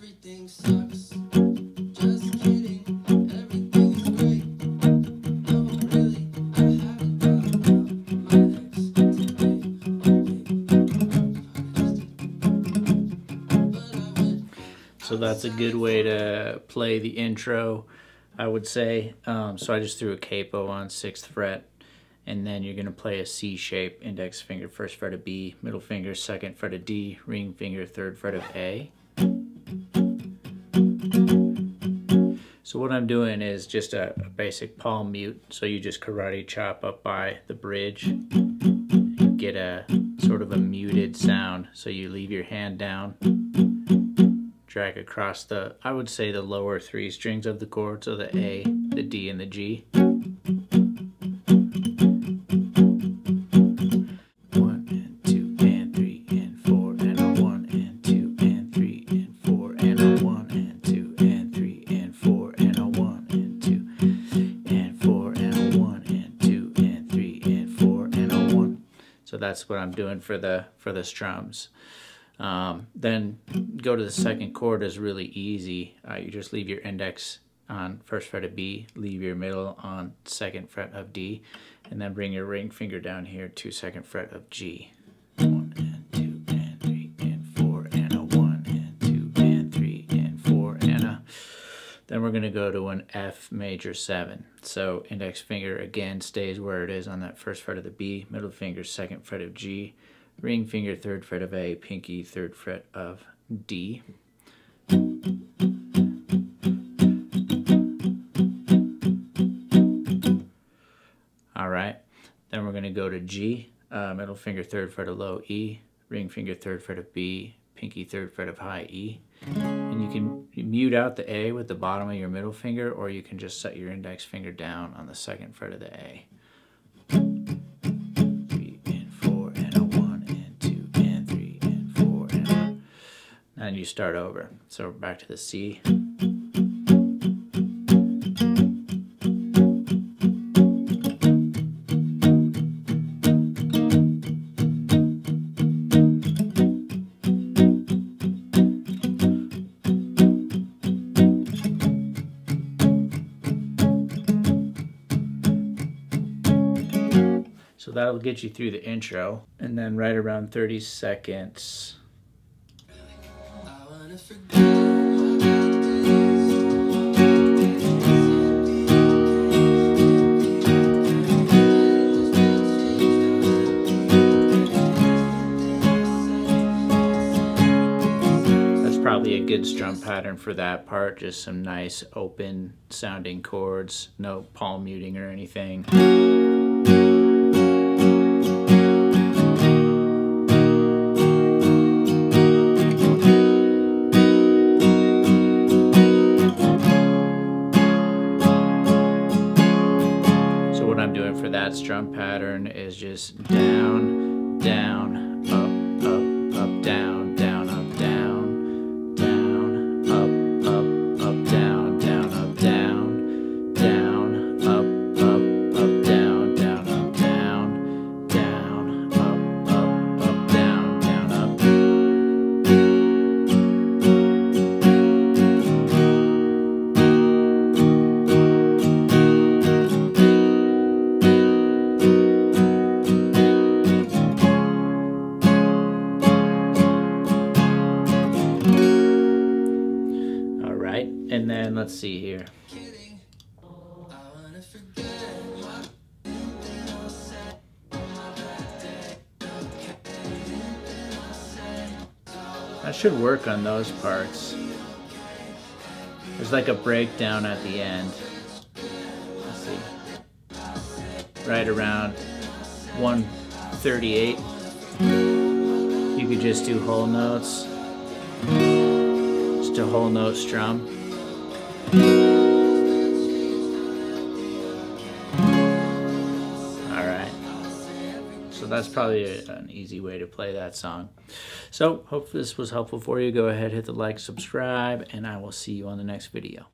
Everything sucks. Just kidding. Everything is great. No, really, I haven't thought about my ex today. So that's a good way to play the intro, I would say. So I just threw a capo on 6th fret, and then you're going to play a C shape, index finger 1st fret of B, middle finger 2nd fret of D, ring finger 3rd fret of A. So what I'm doing is just a basic palm mute, so you just karate chop up by the bridge, get a sort of a muted sound, so you leave your hand down, drag across the, I would say, the lower 3 strings of the chord, so the A, the D, and the G. 1 and 2 and 3 and 4 and a 1 and 2 and 3 and 4 and a 1 and 2 and 3 and 4 and a 1 and 2 and 4 and a 1 and 2 and 3 and 4 and a 1. So that's what I'm doing for the strums. Then go to the 2nd chord is really easy. You just leave your index on 1st fret of B, leave your middle on 2nd fret of D, and then bring your ring finger down here to 2nd fret of G. 1 and 2 and 3 and 4 and a 1 and 2 and 3 and 4 and a. Then we're going to go to an F major 7. So index finger again stays where it is on that 1st fret of the B, middle finger 2nd fret of G, ring finger 3rd fret of A, pinky 3rd fret of D. Alright, then we're going to go to G, middle finger 3rd fret of low E, ring finger 3rd fret of B, pinky 3rd fret of high E. And you can mute out the A with the bottom of your middle finger, or you can just set your index finger down on the 2nd fret of the A. And you start over. So back to the C. So that'll get you through the intro, and then right around 30 seconds. That's probably a good strum pattern for that part, just some nice open sounding chords, no palm muting or anything. For that strum pattern is just down, down, up, up, up, down, down, up, down, down, up, up, up, down, down, up, down, down, up, up, up, down, down, up, down, down, up, up, down, down, up. And then let's see here. That should work on those parts. There's like a breakdown at the end. Let's see. Right around 138. You could just do whole notes. Just a whole note strum. Alright, so that's probably an easy way to play that song. So, hope this was helpful for you. Go ahead, hit the like, subscribe, and I will see you on the next video.